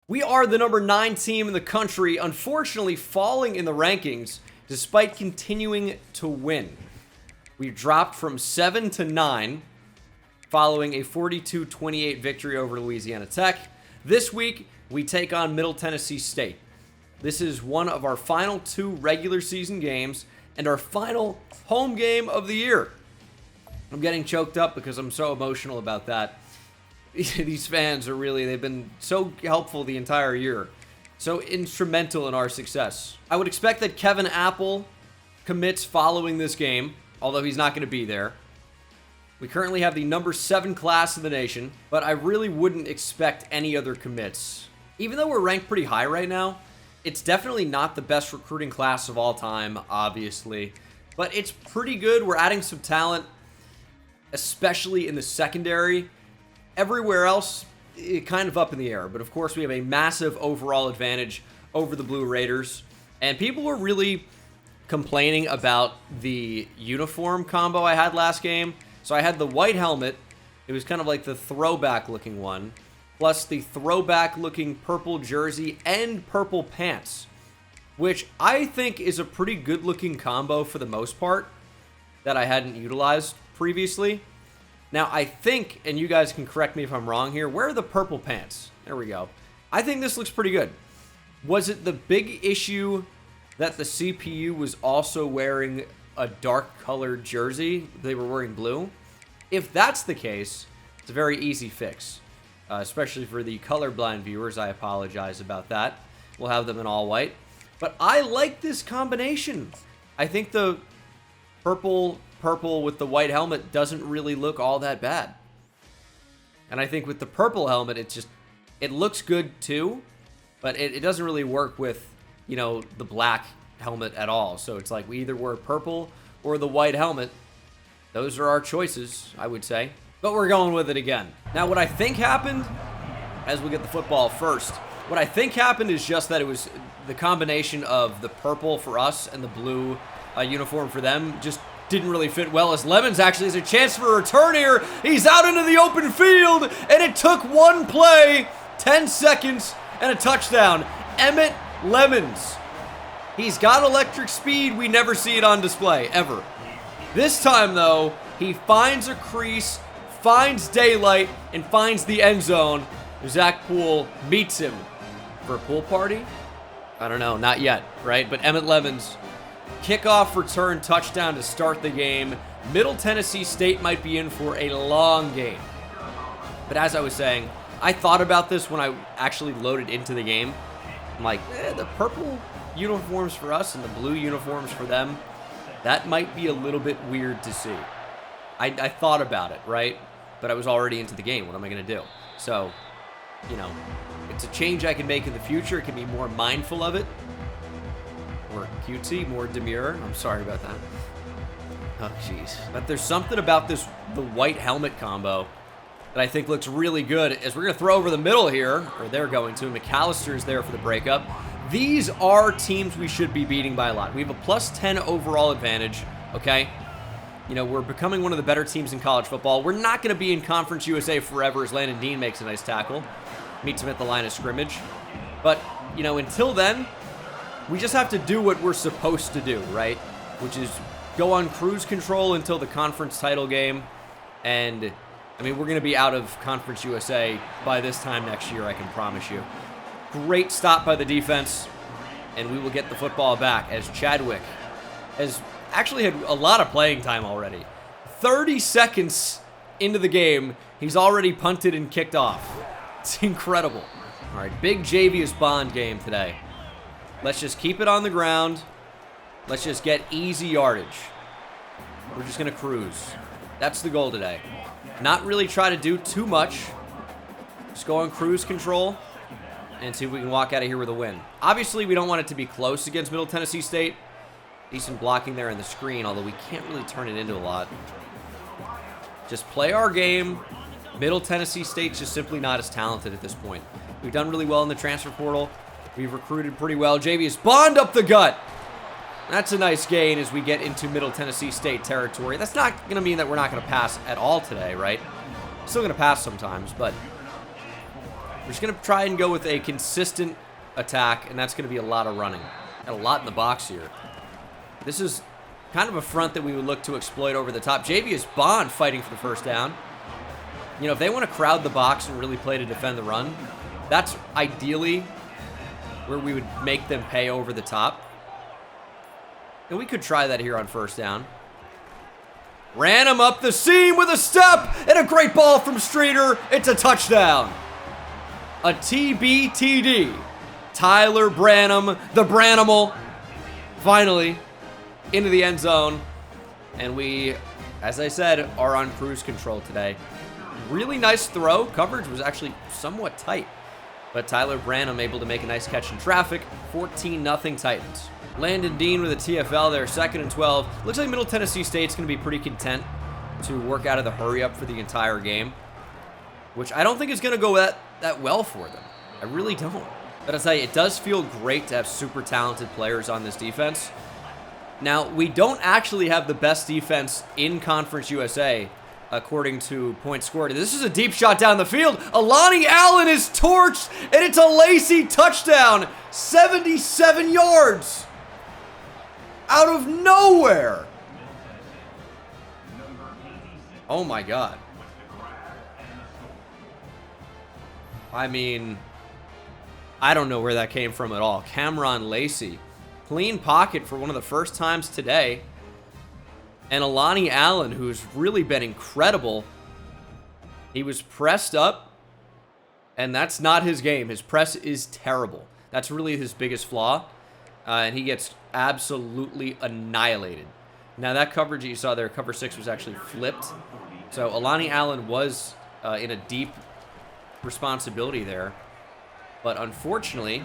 We are the number 9 team in the country, unfortunately falling in the rankings despite continuing to win. We dropped from 7 to 9 following a 42-28 victory over Louisiana Tech. This week, we take on Middle Tennessee State. This is one of our final 2 regular season games and our final home game of the year. I'm getting choked up because I'm so emotional about that. These fans are really, they've been so helpful the entire year. So instrumental in our success. I would expect that Kevin Apple commits following this game, although he's not going to be there. We currently have the number 7 class in the nation, but I really wouldn't expect any other commits. Even though we're ranked pretty high right now, it's definitely not the best recruiting class of all time, obviously. But it's pretty good. We're adding some talent, especially in the secondary. Everywhere else, kind of up in the air. But of course, we have a massive overall advantage over the Blue Raiders. And people were really complaining about the uniform combo I had last game. So I had the white helmet. It was kind of like the throwback looking one. Plus the throwback looking purple jersey and purple pants. Which I think is a pretty good looking combo for the most part. That I hadn't utilized previously. Now, I think, and you guys can correct me if I'm wrong here, where are the purple pants? There we go. I think this looks pretty good. Was it the big issue that the CPU was also wearing a dark colored jersey? They were wearing blue? If that's the case, it's a very easy fix. Especially for the colorblind viewers, I apologize about that. We'll have them in all white. But I like this combination. I think the purple with the white helmet doesn't really look all that bad. And I think with the purple helmet, it looks good too, but it doesn't really work with, you know, the black helmet at all. So it's like we either wear purple or the white helmet. Those are our choices, I would say. But we're going with it again. Now, what I think happened, as we get the football first, what I think happened is just that it was the combination of the purple for us and the blue uniform for them just didn't really fit well, as Lemons actually has a chance for a return here. He's out into the open field, and it took one play, 10 seconds, and a touchdown. Emmett Lemons. He's got electric speed. We never see it on display, ever. This time, though, he finds a crease, finds daylight, and finds the end zone. Zach Poole meets him for a pool party? I don't know, not yet, right? But Emmett Lemons, kickoff return touchdown to start the game. Middle Tennessee State might be in for a long game. But as I was saying, I thought about this when I actually loaded into the game. I'm like, the purple uniforms for us and the blue uniforms for them, that might be a little bit weird to see. I thought about it, right? But I was already into the game. What am I going to do? So, you know, it's a change I can make in the future. It can be more mindful of it. More cutesy, more demure. I'm sorry about that. Oh, jeez. But there's something about the white helmet combo that I think looks really good. As we're going to throw over the middle here, or they're going to. McAllister's there for the breakup. These are teams we should be beating by a lot. We have a plus 10 overall advantage, okay? You know, we're becoming one of the better teams in college football. We're not going to be in Conference USA forever as Landon Dean makes a nice tackle. Meets him at the line of scrimmage. But, you know, until then, we just have to do what we're supposed to do, right? Which is go on cruise control until the conference title game. And, I mean, we're going to be out of Conference USA by this time next year, I can promise you. Great stop by the defense. And we will get the football back as Chadwick has actually had a lot of playing time already. 30 seconds into the game, he's already punted and kicked off. It's incredible. All right, big Javius Bond game today. Let's just keep it on the ground. Let's just get easy yardage. We're just going to cruise. That's the goal today. Not really try to do too much. Just go on cruise control and see if we can walk out of here with a win. Obviously, we don't want it to be close against Middle Tennessee State. Decent blocking there in the screen, although we can't really turn it into a lot. Just play our game. Middle Tennessee State's just simply not as talented at this point. We've done really well in the transfer portal. We've recruited pretty well. Javius Bond up the gut. That's a nice gain as we get into Middle Tennessee State territory. That's not going to mean that we're not going to pass at all today, right? Still going to pass sometimes, but just going to try and go with a consistent attack, and that's going to be a lot of running. Got a lot in the box here. This is kind of a front that we would look to exploit over the top. Javius Bond fighting for the first down. You know, if they want to crowd the box and really play to defend the run, that's ideally where we would make them pay over the top. And we could try that here on first down. Ran him up the seam with a step, and a great ball from Streeter. It's a touchdown. A TBTD. Tyler Branham, the Branimal, finally into the end zone. And we, as I said, are on cruise control today. Really nice throw. Coverage was actually somewhat tight, but Tyler Branham able to make a nice catch in traffic. 14-0 Titans. Landon Dean with a TFL there, 2nd and 12. Looks like Middle Tennessee State's going to be pretty content to work out of the hurry-up for the entire game, which I don't think is going to go that well for them. I really don't. But I'll tell you, it does feel great to have super talented players on this defense. Now, we don't actually have the best defense in Conference USA, according to points scored. This is a deep shot down the field. Alani Allen is torched, and it's a Lacey touchdown. 77 yards. Out of nowhere. Oh my God. I mean, I don't know where that came from at all. Cameron Lacey. Clean pocket for one of the first times today. And Alani Allen, who's really been incredible. He was pressed up, and that's not his game. His press is terrible. That's really his biggest flaw. And he gets absolutely annihilated. Now, that coverage that you saw there, cover 6, was actually flipped. So Alani Allen was in a deep responsibility there. But unfortunately,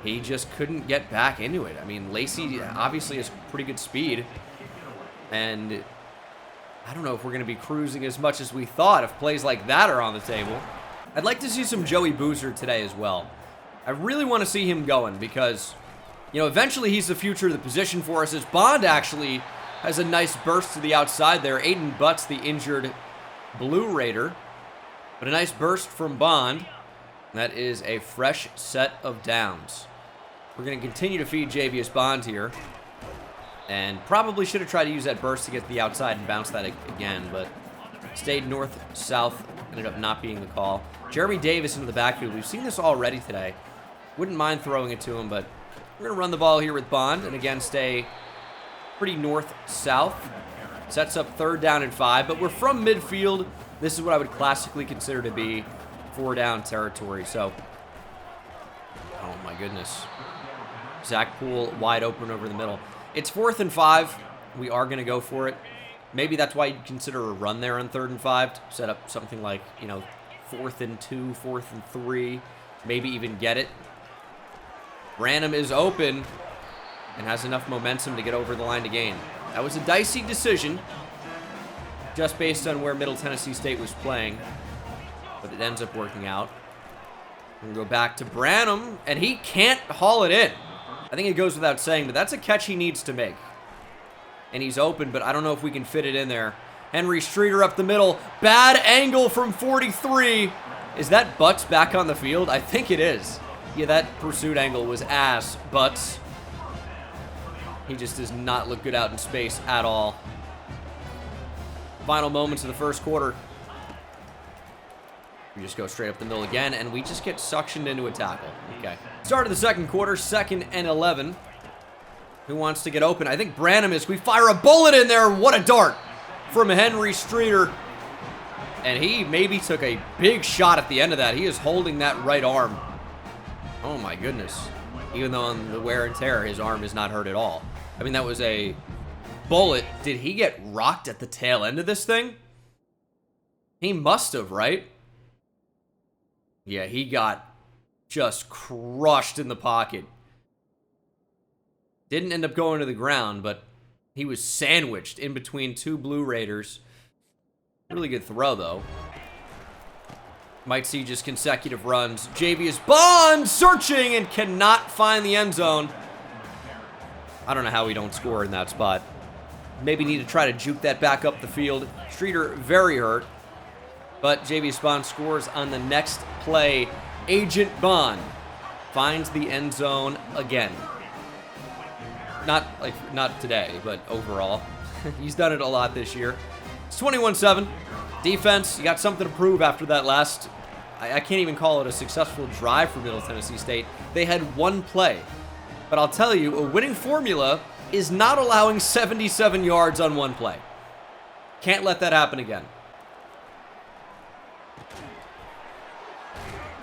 he just couldn't get back into it. I mean, Lacey obviously has pretty good speed. And I don't know if we're going to be cruising as much as we thought if plays like that are on the table. I'd like to see some Joey Boozer today as well. I really want to see him going because, you know, eventually he's the future of the position for us. As Bond actually has a nice burst to the outside there. Aiden Butts, the injured Blue Raider. But a nice burst from Bond. That is a fresh set of downs. We're going to continue to feed Javius Bond here. And probably should have tried to use that burst to get to the outside and bounce that again, but stayed north-south, ended up not being the call. Jeremy Davis into the backfield. We've seen this already today. Wouldn't mind throwing it to him, but we're going to run the ball here with Bond, and again, stay pretty north-south. Sets up 3rd down and 5, but we're from midfield. This is what I would classically consider to be 4-down territory, so. Oh my goodness. Zach Poole wide open over the middle. It's 4th and 5. We are going to go for it. Maybe that's why you'd consider a run there on 3rd and 5 to set up something like, you know, 4th and 2, 4th and 3. Maybe even get it. Branham is open and has enough momentum to get over the line to gain. That was a dicey decision just based on where Middle Tennessee State was playing, but it ends up working out. We're going to go back to Branham, and he can't haul it in. I think it goes without saying, but that's a catch he needs to make. And he's open, but I don't know if we can fit it in there. Henry Streeter up the middle. Bad angle from 43. Is that Butts back on the field? I think it is. Yeah, that pursuit angle was ass, Butts. He just does not look good out in space at all. Final moments of the first quarter. We just go straight up the middle again, and we just get suctioned into a tackle. Okay. Start of the second quarter, 2nd and 11. Who wants to get open? I think Branham is. We fire a bullet in there. What a dart from Henry Streeter. And he maybe took a big shot at the end of that. He is holding that right arm. Oh my goodness. Even though on the wear and tear, his arm is not hurt at all. I mean, that was a bullet. Did he get rocked at the tail end of this thing? He must have, right? Yeah, he got just crushed in the pocket. Didn't end up going to the ground, but he was sandwiched in between 2 Blue Raiders. Really good throw, though. Might see just consecutive runs. Javius Bond searching and cannot find the end zone. I don't know how we don't score in that spot. Maybe need to try to juke that back up the field. Streeter very hurt. But JV Spawn scores on the next play. Agent Bond finds the end zone again. Not today, but overall. He's done it a lot this year. It's 21-7. Defense, you got something to prove after that last... I can't even call it a successful drive for Middle Tennessee State. They had one play. But I'll tell you, a winning formula is not allowing 77 yards on one play. Can't let that happen again.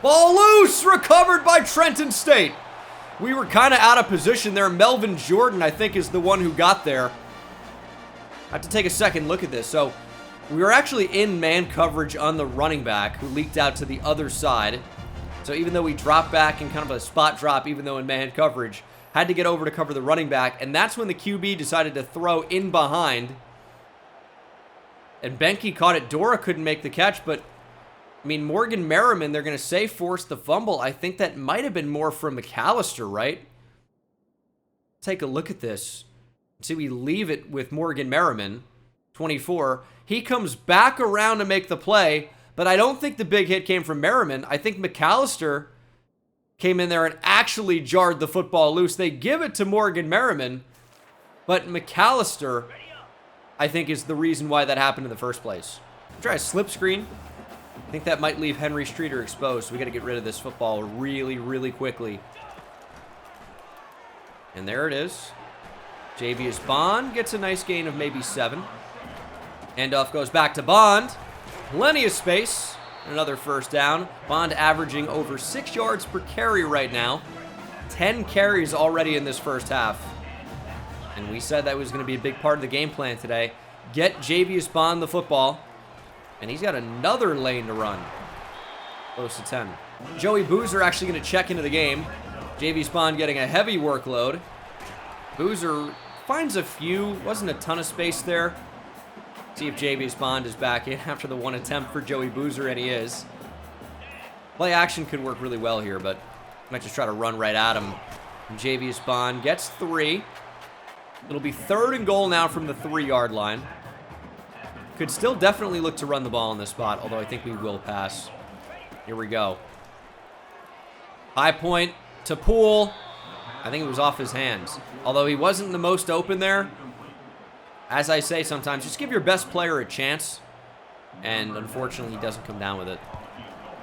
Ball loose, recovered by Trenton State. We were kind of out of position there. Melvin Jordan, I think, is the one who got there. I have to take a second look at this. So we were actually in man coverage on the running back who leaked out to the other side. So even though we dropped back in kind of a spot drop, even though in man coverage, had to get over to cover the running back. And that's when the QB decided to throw in behind. And Benke caught it. Dora couldn't make the catch, but I mean, Morgan Merriman, they're going to say forced the fumble. I think that might have been more from McAllister, right? Take a look at this. See, we leave it with Morgan Merriman, 24. He comes back around to make the play, but I don't think the big hit came from Merriman. I think McAllister came in there and actually jarred the football loose. They give it to Morgan Merriman, but McAllister, I think, is the reason why that happened in the first place. Try a slip screen. I think that might leave Henry Streeter exposed, so we got to get rid of this football really, really quickly. And there it is. Javius Bond gets a nice gain of maybe 7. Handoff goes back to Bond. Plenty of space. Another first down. Bond averaging over 6 yards per carry right now. 10 carries already in this first half. And we said that was going to be a big part of the game plan today. Get Javius Bond the football. And he's got another lane to run. Close to 10. Joey Boozer actually going to check into the game. JV Spawn getting a heavy workload. Boozer finds a few. Wasn't a ton of space there. See if JV Spawn is back in after the one attempt for Joey Boozer, and he is. Play action could work really well here, but I might just try to run right at him. And JV Spawn gets 3. It'll be 3rd and goal now from the 3-yard line. Could still definitely look to run the ball in this spot, although I think we will pass. Here we go. High point to Poole. I think it was off his hands. Although he wasn't the most open there. As I say sometimes, just give your best player a chance. And unfortunately, he doesn't come down with it.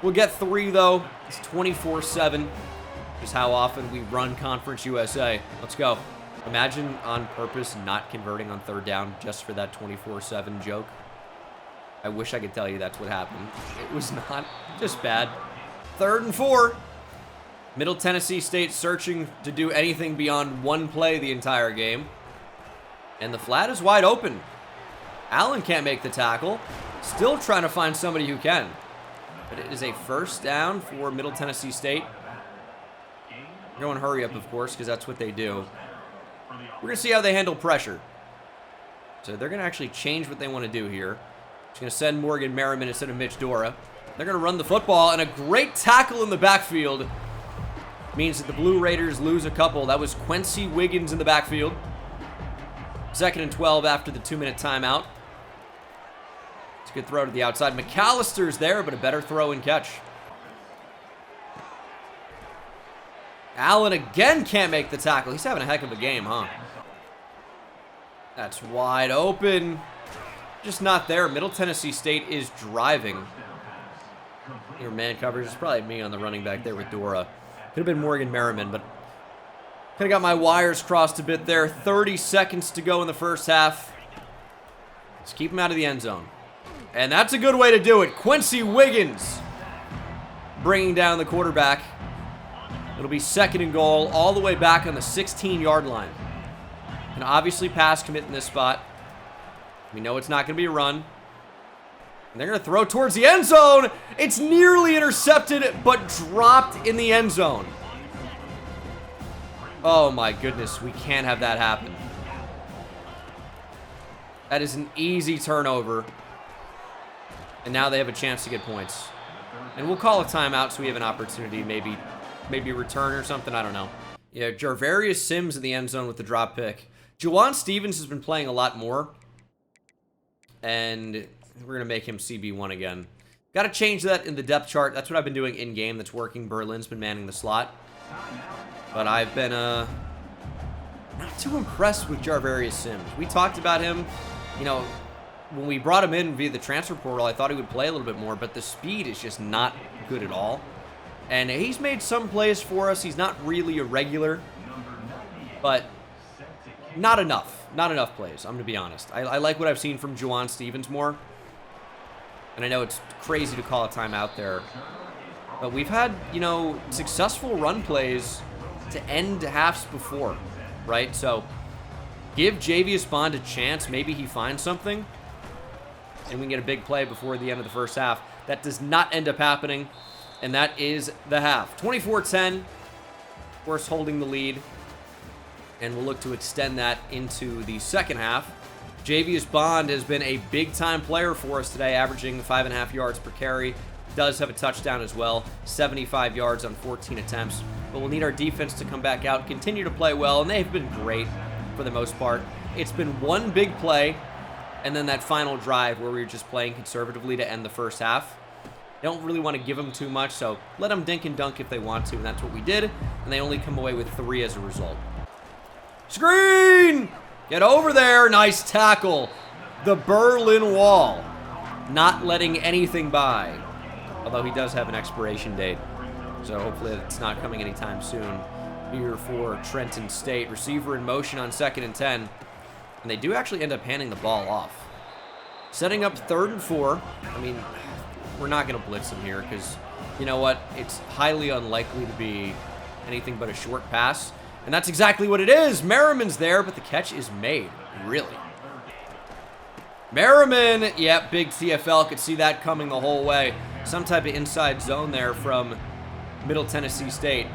We'll get 3, though. It's 24-7. Just how often we run Conference USA. Let's go. Imagine on purpose not converting on 3rd down just for that 24-7 joke. I wish I could tell you that's what happened. It was not. Just bad. 3rd and 4. Middle Tennessee State searching to do anything beyond one play the entire game. And the flat is wide open. Allen can't make the tackle. Still trying to find somebody who can. But it is a first down for Middle Tennessee State. We're going hurry up, of course, because that's what they do. We're going to see how they handle pressure. So they're going to actually change what they want to do here. Just going to send Morgan Merriman instead of Mitch Dora. They're going to run the football, and a great tackle in the backfield means that the Blue Raiders lose a couple. That was Quincy Wiggins in the backfield. 2nd and 12 after the 2-minute timeout. It's a good throw to the outside. McAllister's there, but a better throw and catch. Allen again can't make the tackle. He's having a heck of a game, huh? That's wide open. Just not there. Middle Tennessee State is driving. Your man coverage is probably me on the running back there with Dora. Could have been Morgan Merriman, but kind of got my wires crossed a bit there. 30 seconds to go in the first half. Let's keep him out of the end zone. And that's a good way to do it. Quincy Wiggins bringing down the quarterback. It'll be 2nd and goal all the way back on the 16-yard line. And obviously pass commit in this spot. We know it's not going to be a run. And they're going to throw towards the end zone. It's nearly intercepted, but dropped in the end zone. Oh my goodness, we can't have that happen. That is an easy turnover. And now they have a chance to get points. And we'll call a timeout so we have an opportunity, maybe return or something, I don't know. Yeah, Jarvarius Sims in the end zone with the drop pick. Juwan Stevens has been playing a lot more. And we're going to make him CB1 again. Got to change that in the depth chart. That's what I've been doing in-game. That's working. Berlin's been manning the slot. But I've been not too impressed with Jarvarius Sims. We talked about him, you know, when we brought him in via the transfer portal, I thought he would play a little bit more, but the speed is just not good at all. And he's made some plays for us. He's not really a regular, but not enough. Not enough plays, I'm going to be honest. I like what I've seen from Juwan Stevens more. And I know it's crazy to call a timeout there. But we've had, you know, successful run plays to end halves before, right? So give Javius Bond a chance. Maybe he finds something. And we can get a big play before the end of the first half. That does not end up happening. And that is the half. 24-10. Of course, holding the lead. And we'll look to extend that into the second half. Javius Bond has been a big-time player for us today, averaging 5.5 yards per carry. Does have a touchdown as well, 75 yards on 14 attempts. But we'll need our defense to come back out, continue to play well, and they've been great for the most part. It's been one big play, and then that final drive where we were just playing conservatively to end the first half. Don't really want to give them too much, so let them dink and dunk if they want to, and that's what we did, and they only come away with 3 as a result. Screen! Get over there. Nice tackle. The Berlin Wall. Not letting anything by. Although he does have an expiration date. So hopefully it's not coming anytime soon. Here for Trenton State. Receiver in motion on 2nd and 10. And they do actually end up handing the ball off. Setting up 3rd and 4. I mean, we're not going to blitz him here because, you know what? It's highly unlikely to be anything but a short pass. And that's exactly what it is. Merriman's there, but the catch is made. Really. Merriman, yep, big TFL. Could see that coming the whole way. Some type of inside zone there from Middle Tennessee State.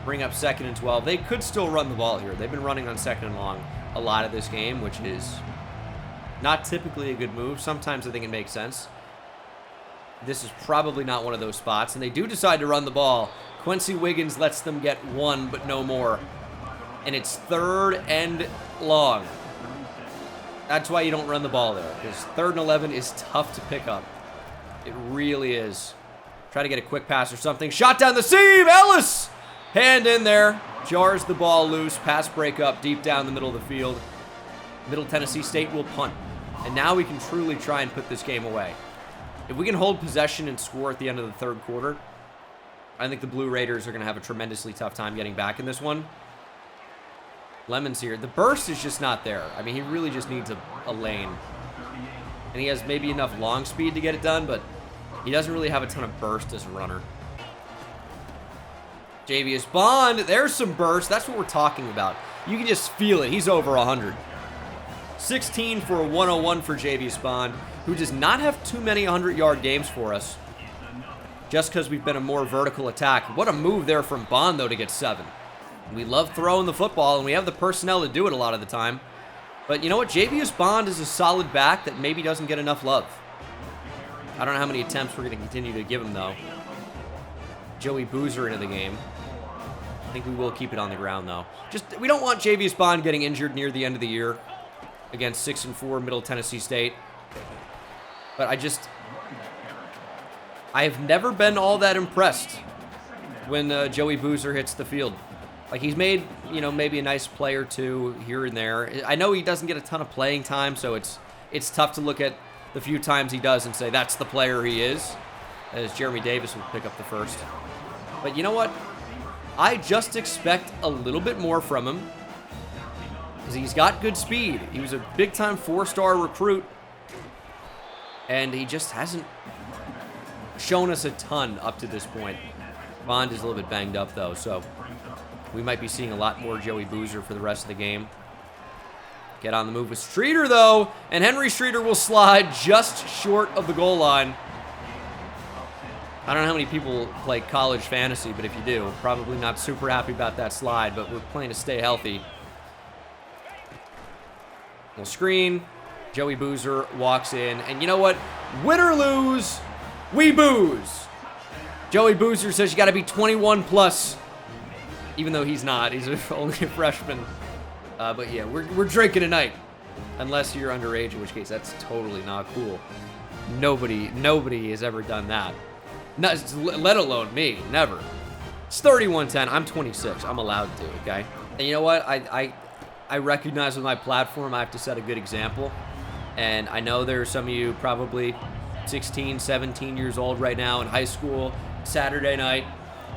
Bring up 2nd and 12. They could still run the ball here. They've been running on 2nd and long a lot of this game, which is not typically a good move. Sometimes I think it makes sense. This is probably not one of those spots. And they do decide to run the ball. Quincy Wiggins lets them get 1, but no more. And it's 3rd and long. That's why you don't run the ball there, because 3rd and 11 is tough to pick up. It really is. Try to get a quick pass or something. Shot down the seam. Ellis! Hand in there. Jars the ball loose. Pass break up deep down the middle of the field. Middle Tennessee State will punt. And now we can truly try and put this game away. If we can hold possession and score at the end of the 3rd quarter, I think the Blue Raiders are going to have a tremendously tough time getting back in this one. Lemon's here. The burst is just not there. I mean, he really just needs a lane. And he has maybe enough long speed to get it done, but he doesn't really have a ton of burst as a runner. Javius Bond, there's some burst. That's what we're talking about. You can just feel it. He's over 100. 16 for a 101 for Javius Bond, who does not have too many 100-yard games for us. Just because we've been a more vertical attack. What a move there from Bond, though, to get 7. We love throwing the football, and we have the personnel to do it a lot of the time. But you know what? Javius Bond is a solid back that maybe doesn't get enough love. I don't know how many attempts we're going to continue to give him, though. Joey Boozer into the game. I think we will keep it on the ground, though. We don't want Javius Bond getting injured near the end of the year against 6 and 4 Middle Tennessee State. But I have never been all that impressed when Joey Boozer hits the field. Like, he's made, you know, maybe a nice play or two here and there. I know he doesn't get a ton of playing time, so it's tough to look at the few times he does and say that's the player he is, as Jeremy Davis will pick up the first. But you know what? I just expect a little bit more from him because he's got good speed. He was a big-time 4-star recruit, and he just hasn't shown us a ton up to this point. Bond is a little bit banged up, though, so we might be seeing a lot more Joey Boozer for the rest of the game. Get on the move with Streeter, though, and Henry Streeter will slide just short of the goal line. I don't know how many people play college fantasy, but if you do, probably not super happy about that slide, but we're playing to stay healthy. We'll screen. Joey Boozer walks in, and you know what? Win or lose, we booze. Joey Boozer says you got to be 21 plus, even though he's not. He's only a freshman. But yeah, we're drinking tonight, unless you're underage, in which case that's totally not cool. Nobody has ever done that. Not, let alone me. Never. It's 31-10. I'm 26. I'm allowed to, okay? And you know what? I recognize with my platform I have to set a good example. And I know there are some of you probably 16, 17 years old right now in high school, Saturday night.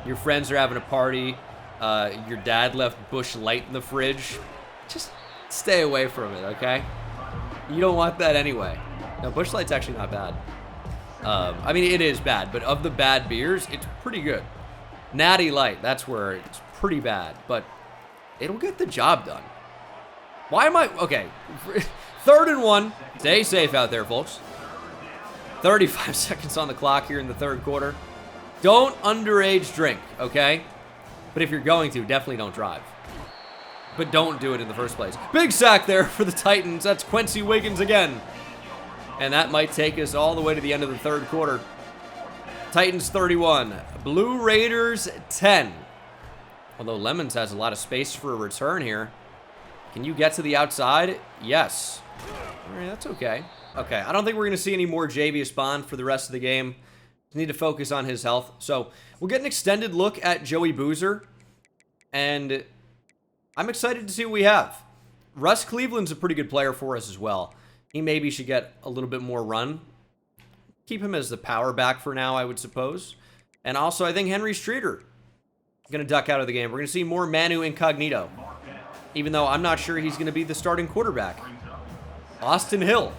Your friends are having a party. Your dad left Busch Light in the fridge. Just stay away from it, okay? You don't want that anyway. No, Busch Light's actually not bad. I mean, it is bad, but of the bad beers, it's pretty good. Natty Light, that's where it's pretty bad, but it'll get the job done. Why am I... Okay, 3rd and 1. Stay safe out there, folks. 35 seconds on the clock here in the 3rd quarter. Don't underage drink, okay? But if you're going to, definitely don't drive. But don't do it in the first place. Big sack there for the Titans. That's Quincy Wiggins again. And that might take us all the way to the end of the 3rd quarter. Titans 31, Blue Raiders 10. Although Lemons has a lot of space for a return here. Can you get to the outside? Yes. All right, that's okay. Okay, I don't think we're going to see any more Javius Bond for the rest of the game. We need to focus on his health. So we'll get an extended look at Joey Boozer. And I'm excited to see what we have. Russ Cleveland's a pretty good player for us as well. He maybe should get a little bit more run. Keep him as the power back for now, I would suppose. And also, I think Henry Streeter going to duck out of the game. We're going to see more Manu Incognito. Even though I'm not sure he's going to be the starting quarterback. Austin Hill.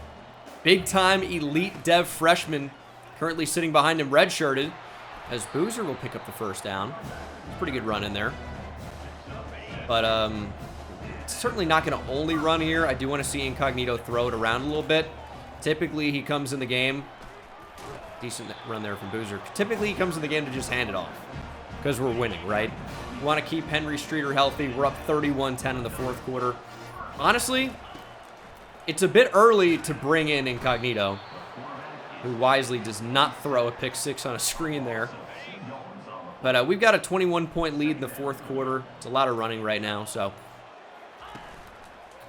Big-time elite dev freshman. Currently sitting behind him redshirted. As Boozer will pick up the first down. Pretty good run in there. But, certainly not going to only run here. I do want to see Incognito throw it around a little bit. Typically, he comes in the game. Decent run there from Boozer. Typically, he comes in the game to just hand it off. Because we're winning, right? We want to keep Henry Streeter healthy. We're up 31-10 in the 4th quarter. Honestly, it's a bit early to bring in Incognito, who wisely does not throw a pick 6 on a screen there. But we've got a 21-point lead in the 4th quarter. It's a lot of running right now, so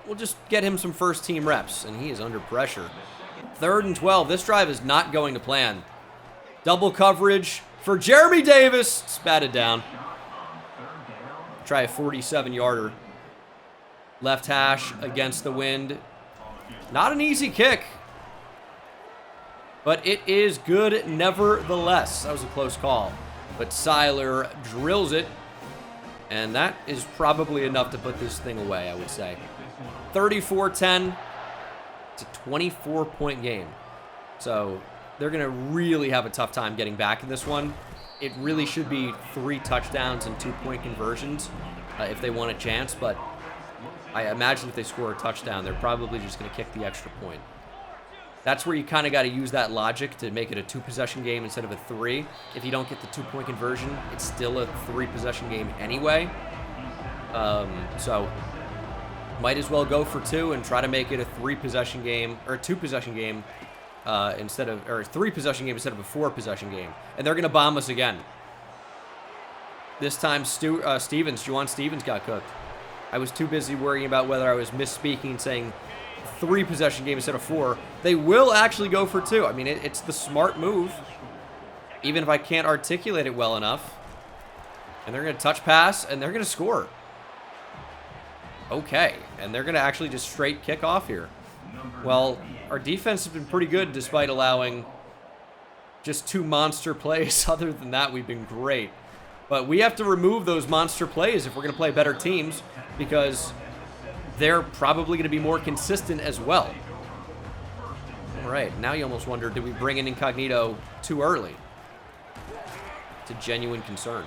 we'll just get him some first-team reps, and he is under pressure. 3rd and 12. This drive is not going to plan. Double coverage for Jeremy Davis. Spatted down. Try a 47-yarder. Left hash against the wind. Not an easy kick. But it is good nevertheless. That was a close call. But Seiler drills it. And that is probably enough to put this thing away, I would say. 34-10. It's a 24-point game. So they're going to really have a tough time getting back in this one. It really should be 3 touchdowns and 2-point conversions if they want a chance. But I imagine if they score a touchdown, they're probably just going to kick the extra point. That's where you kind of got to use that logic to make it a 2-possession game instead of a 3. If you don't get the 2-point conversion, it's still a 3-possession game anyway. So might as well go for 2 and try to make it a 3-possession game or a 2-possession game instead of, or a 3-possession game instead of a 4-possession game. And they're going to bomb us again. This time, Juwan Stevens got cooked. I was too busy worrying about whether I was misspeaking, saying 3-possession game instead of 4. They will actually go for 2. I mean, it's the smart move, even if I can't articulate it well enough. And they're going to touch pass, and they're going to score. Okay, and they're going to actually just straight kick off here. Well, our defense has been pretty good despite allowing just 2 monster plays. Other than that, we've been great. But we have to remove those monster plays if we're going to play better teams, because they're probably going to be more consistent as well. All right, now you almost wonder, did we bring in Incognito too early? It's a genuine concern.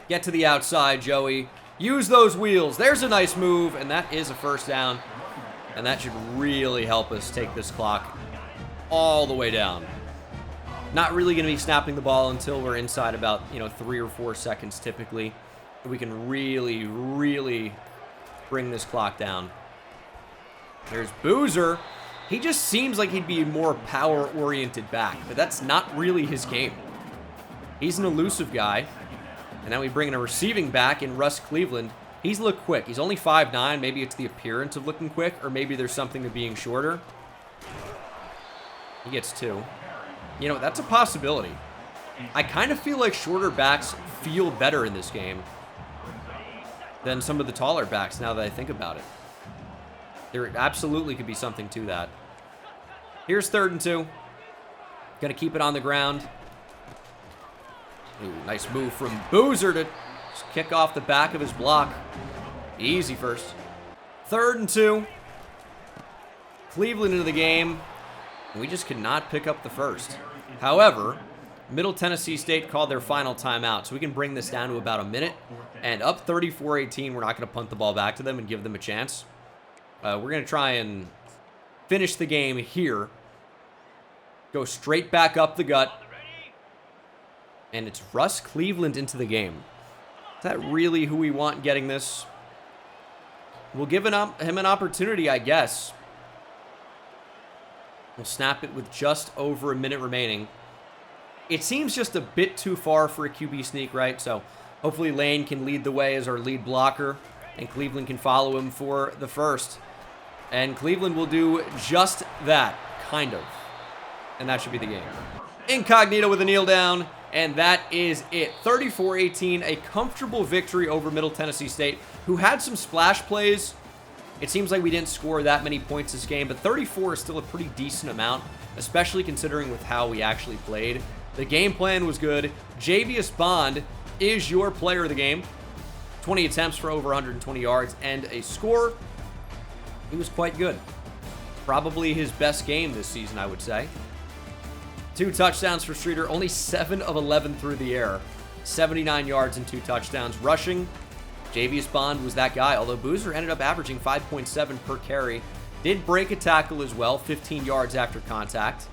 Get to the outside, Joey. Use those wheels. There's a nice move, and that is a first down. And that should really help us take this clock all the way down. Not really going to be snapping the ball until we're inside about, 3 or 4 seconds typically. We can really, really bring this clock down. There's Boozer. He just seems like he'd be a more power-oriented back, but that's not really his game. He's an elusive guy. And now we bring in a receiving back in Russ Cleveland. He's looked quick. He's only 5'9". Maybe it's the appearance of looking quick, or maybe there's something to being shorter. He gets 2. You know, that's a possibility. I kind of feel like shorter backs feel better in this game than some of the taller backs now that I think about it. There absolutely could be something to that. Here's 3rd and 2. Gonna keep it on the ground. Ooh, nice move from Boozer to just kick off the back of his block. Easy first. 3rd and 2. Cleveland into the game. We just could not pick up the first. However, Middle Tennessee State called their final timeout, so we can bring this down to about a minute. And up 34-18, we're not going to punt the ball back to them and give them a chance. We're going to try and finish the game here. Go straight back up the gut. And it's Russ Cleveland into the game. Is that really who we want getting this? We'll give him an opportunity, I guess. We'll snap it with just over a minute remaining. It seems just a bit too far for a QB sneak, right? So hopefully Lane can lead the way as our lead blocker, and Cleveland can follow him for the first. And Cleveland will do just that, kind of. And that should be the game. Incognito with a kneel down, and that is it. 34-18, a comfortable victory over Middle Tennessee State, who had some splash plays. It seems like we didn't score that many points this game, but 34 is still a pretty decent amount, especially considering with how we actually played. The game plan was good. Javius Bond is your player of the game. 20 attempts for over 120 yards and a score. He was quite good. Probably his best game this season, I would say. 2 touchdowns for Streeter, only 7 of 11 through the air. 79 yards and 2 touchdowns. Rushing, Javius Bond was that guy, although Boozer ended up averaging 5.7 per carry. Did break a tackle as well, 15 yards after contact.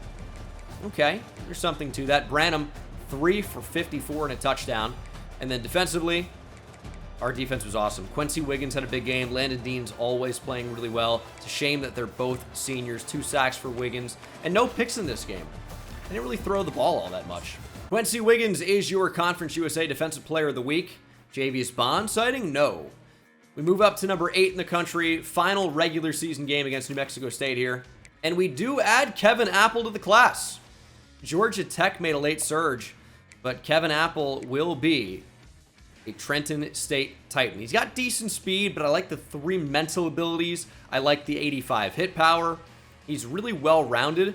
Okay, there's something to that. Branham, 3 for 54 and a touchdown. And then defensively, our defense was awesome. Quincy Wiggins had a big game. Landon Dean's always playing really well. It's a shame that they're both seniors. 2 sacks for Wiggins. And no picks in this game. They didn't really throw the ball all that much. Quincy Wiggins is your Conference USA Defensive Player of the Week. Javius Bond sighting? No. We move up to number 8 in the country. Final regular season game against New Mexico State here. And we do add Kevin Apple to the class. Georgia Tech made a late surge, but Kevin Apple will be a Trenton State Titan. He's got decent speed, but I like the 3 mental abilities. I like the 85 hit power. He's really well-rounded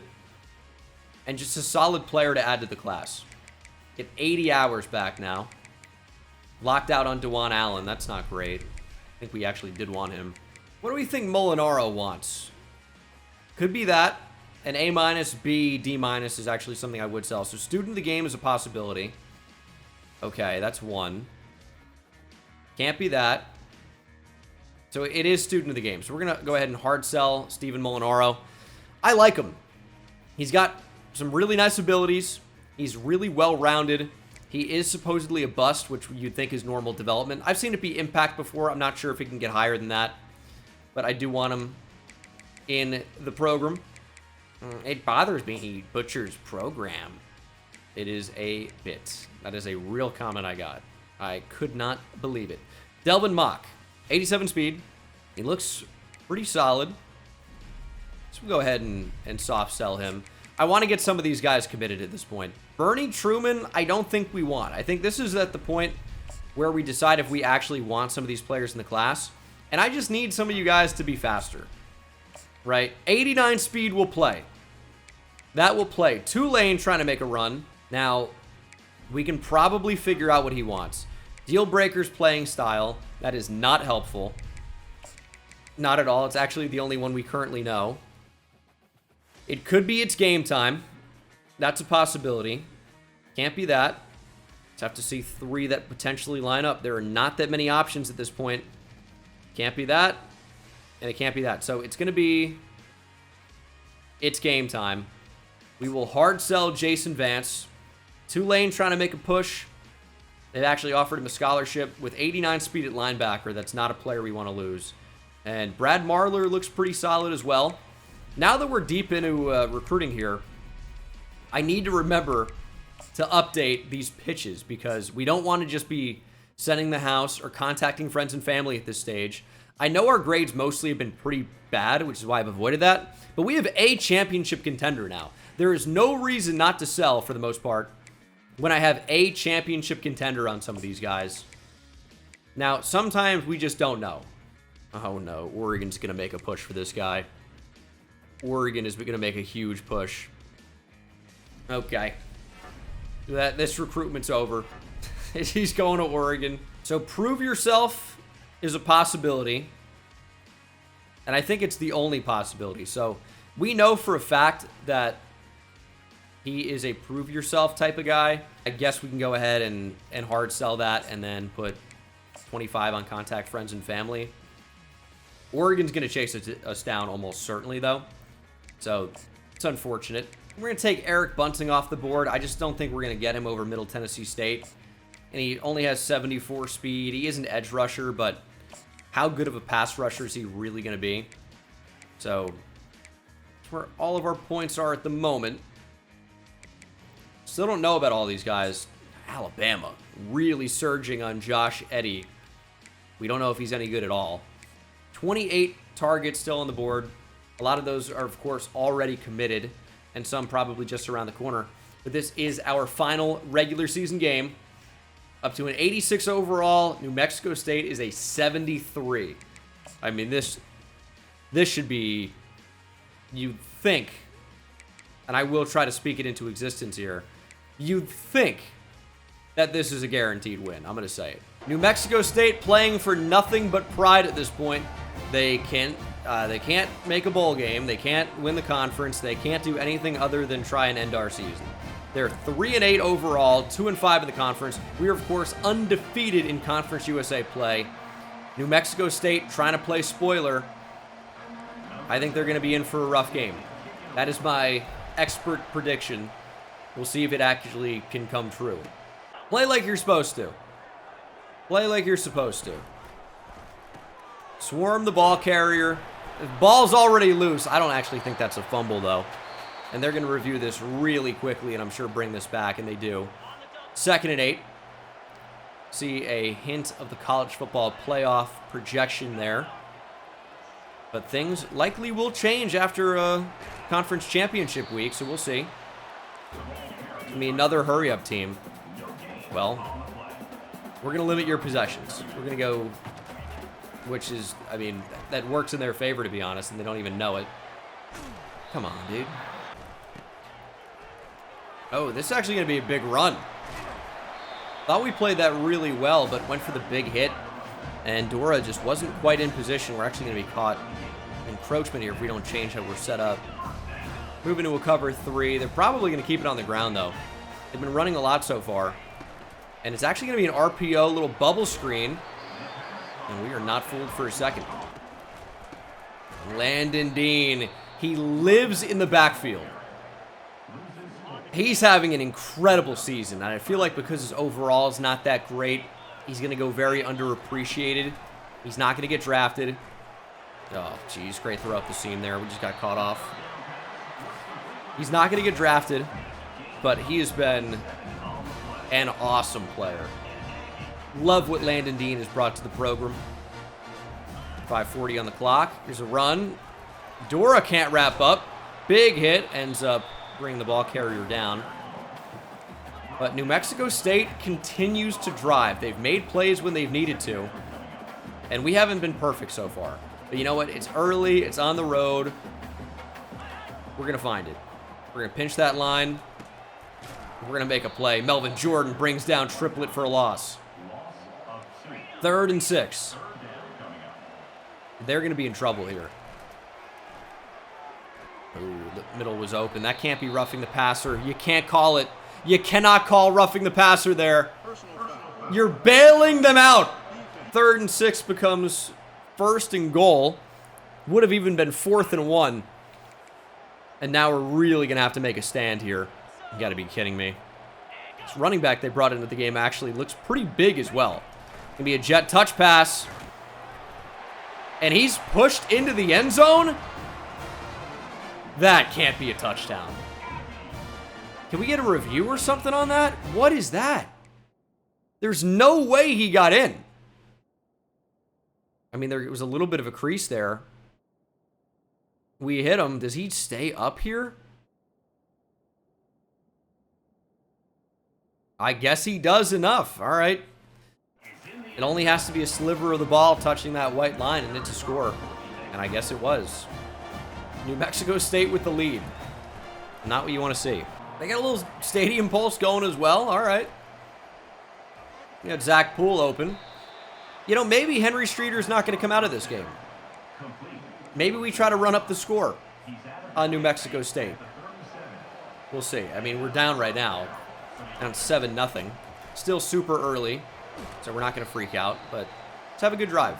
and just a solid player to add to the class. Get 80 hours back now. Locked out on DeJuan Allen. That's not great. I think we actually did want him. What do we think Molinaro wants? Could be that. An A-, B, D- is actually something I would sell. So student of the game is a possibility. Okay, that's 1. Can't be that. So it is student of the game. So we're going to go ahead and hard sell Stephen Molinaro. I like him. He's got some really nice abilities. He's really well-rounded. He is supposedly a bust, which you'd think is normal development. I've seen it be impact before. I'm not sure if he can get higher than that. But I do want him in the program. It bothers me he butchers program. It is a bit. That is a real comment I got. I could not believe it. Delvin Mock, 87 speed. He looks pretty solid. So we'll go ahead and soft sell him. I want to get some of these guys committed at this point. Bernie Truman, I don't think we want. I think this is at the point where we decide if we actually want some of these players in the class. And I just need some of you guys to be faster. Right? 89 speed will play. That will play. Tulane trying to make a run. Now, we can probably figure out what he wants. Deal Breaker's playing style. That is not helpful. Not at all. It's actually the only one we currently know. It could be it's game time. That's a possibility. Can't be that. Just have to see 3 that potentially line up. There are not that many options at this point. Can't be that. And it can't be that. So it's going to be... It's game time. We will hard sell Jason Vance. Tulane trying to make a push. They've actually offered him a scholarship with 89 speed at linebacker. That's not a player we want to lose. And Brad Marler looks pretty solid as well. Now that we're deep into recruiting here, I need to remember to update these pitches because we don't want to just be sending the house or contacting friends and family at this stage. I know our grades mostly have been pretty bad, which is why I've avoided that. But we have a championship contender now. There is no reason not to sell, for the most part, when I have a championship contender on some of these guys. Now, sometimes we just don't know. Oh, no. Oregon's going to make a push for this guy. Oregon is going to make a huge push. Okay. This recruitment's over. He's going to Oregon. So prove yourself is a possibility. And I think it's the only possibility. So we know for a fact that he is a prove yourself type of guy. I guess we can go ahead and hard sell that and then put 25 on contact friends and family. Oregon's going to chase us down almost certainly, though. So it's unfortunate. We're going to take Eric Bunting off the board. I just don't think we're going to get him over Middle Tennessee State. And he only has 74 speed. He is an edge rusher, but how good of a pass rusher is he really going to be? So that's where all of our points are at the moment. Still don't know about all these guys. Alabama really surging on Josh Eddy. We don't know if he's any good at all. 28 targets still on the board. A lot of those are, of course, already committed, and some probably just around the corner. But this is our final regular season game. Up to an 86 overall. New Mexico State is a 73. I mean, this should be, you'd think, and I will try to speak it into existence here, you'd think that this is a guaranteed win. I'm going to say it. New Mexico State playing for nothing but pride at this point. They can't make a bowl game. They can't win the conference. They can't do anything other than try and end our season. They're 3-8 overall, 2-5 in the conference. We are, of course, undefeated in Conference USA play. New Mexico State trying to play spoiler. I think they're going to be in for a rough game. That is my expert prediction. We'll see if it actually can come true. Play like you're supposed to. Play like you're supposed to. Swarm the ball carrier. The ball's already loose. I don't actually think that's a fumble, though. And they're going to review this really quickly and I'm sure bring this back, and they do. 2nd and 8. See a hint of the college football playoff projection there. But things likely will change after a conference championship week, so we'll see. It's going to be another hurry-up team. Well, we're going to limit your possessions. We're going to go, which is, I mean, that works in their favor, to be honest, and they don't even know it. Come on, dude. Oh, this is actually going to be a big run. Thought we played that really well, but went for the big hit. And Dora just wasn't quite in position. We're actually going to be caught encroachment here if we don't change how we're set up. Moving to a cover 3. They're probably going to keep it on the ground, though. They've been running a lot so far. And it's actually going to be an RPO, little bubble screen. And we are not fooled for a second. Landon Dean. He lives in the backfield. He's having an incredible season. And I feel like because his overall is not that great, he's going to go very underappreciated. He's not going to get drafted. Oh, geez. Great throw up the seam there. We just got caught off. He's not going to get drafted, but he has been an awesome player. Love what Landon Dean has brought to the program. 5:40 on the clock. Here's a run. Dora can't wrap up. Big hit. Ends up bringing the ball carrier down. But New Mexico State continues to drive. They've made plays when they've needed to. And we haven't been perfect so far. But you know what? It's early. It's on the road. We're going to find it. We're going to pinch that line. We're going to make a play. Melvin Jordan brings down Triplet for a loss. 3rd and 6. They're going to be in trouble here. Ooh, the middle was open. That can't be roughing the passer. You can't call it. You cannot call roughing the passer there. You're bailing them out. 3rd and 6 becomes 1st and goal. Would have even been 4th and 1. And now we're really going to have to make a stand here. You got to be kidding me. This running back they brought into the game actually looks pretty big as well. Going to be a jet touch pass. And he's pushed into the end zone? That can't be a touchdown. Can we get a review or something on that? What is that? There's no way he got in. I mean, there was a little bit of a crease there. We hit him. Does he stay up here? I guess he does enough. All right. It only has to be a sliver of the ball touching that white line and it's a score. And I guess it was. New Mexico State with the lead. Not what you want to see. They got a little stadium pulse going as well. All right. You got Zach Poole open. You know, maybe Henry Streeter's not going to come out of this game. Maybe we try to run up the score on New Mexico State. We'll see. I mean, we're down right now. Down 7-0. Still super early, so we're not going to freak out, but let's have a good drive.